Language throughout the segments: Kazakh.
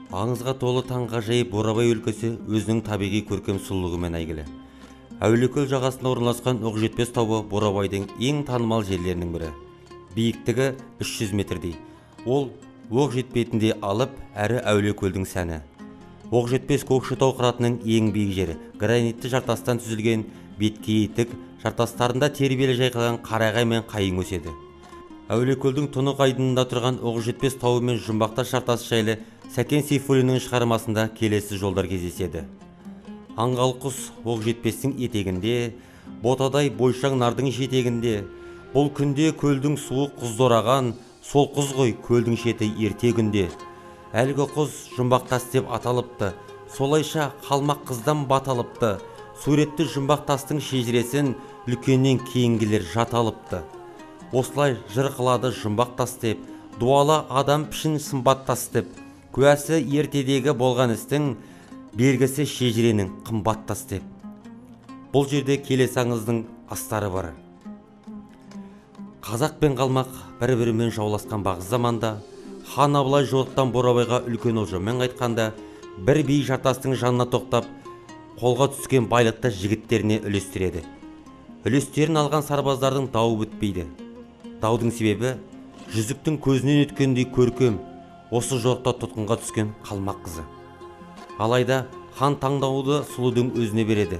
Аңызға толы таңғажайып Бурабай өлкесі өзінің табиғи көркем сұлулығымен әйгілі. Әулиекөл жағасында орналасқан Оқжетпес тауы Бурабайдың ең танымал жерлерінің бірі. Биіктігі 300 метрдей. Ол Оқжетпесінде алып, әрі Әулиекөлдің сәні. Оқжетпес Көкшетау қыратының ең биік жері. Гранитті жартастан түзілген беткейі тік жартастарында тербеле жайқалған қарағай мен қайың өседі. Әулиекөлдің тұнық айдынында тұрған Оқжетпес тауы мен жұмбақтас жартасы жайлы Сәкен Сейфуллиннің шығармасында келесі жолдар кездеседі. Аңғал құс Оқжетпестің етегінде, ботадай бойшаң нардың жетегінде, бұл күнде көлдің суы құздораған, сол құз ғой көлдің шеті ерте күнде. Әлгі құз жұмбақтас деп аталыпты, солайша қалмақ қыздан баталыпты, суретті жұмбақтастың шежіресін үлкеннен кейінгілер жаталыпты. Осылай жыр қылады жұмбақтас деп, дуалы адам пішін сымбаттас деп, куәсі ертедегі болған істің, белгісі шежіренің қымбаттас деп. Бұл жерде келесі аңыздың астары бар. Қазақ пен қалмақ бір-бірімен жауласқан бағыз заманда, хан Абылай жорықтан Бурабайға үлкен олжамен қайтқанда, бір биік жартастың жанына тоқтап, қолға түскен байлықты жігіттеріне үлестіреді. Үлестерін алған сарбаздардың дауы бітпейді. Даудың себебі жүзіктің көзінен өткендей көркем, осы жорықта тұтқынға түскен қалмақ қызы. Алайда хан таңдауды сұлудың өзіне береді.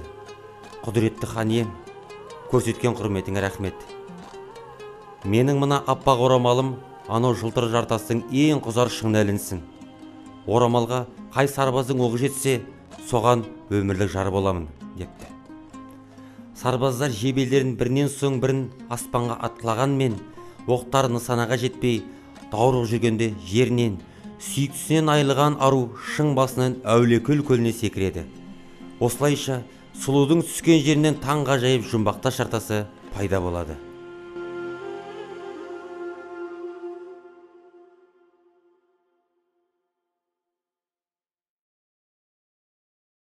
Құдіретті хан ием, көрсеткен құрметіңе рахмет. Менің мына аппақ орамалым анау жылтыр жартастың ең құзар шыңнәлінсін. Орамалға қай сарбаздың оғы жетсе, соған өмірлік жар боламын, депті. Сарбаздар жебелерін бірінен соң бірін аспанға атқылағанмен, оқтар нысанаға жетпей, даурық жүргенде жерінен, сүйіктісінен айылған ару шың басынан Әулиекөл көліне секіреді. Осылайша сұлудың түскен жерінен таңғажайып жұмбақтас жартасы пайда болады.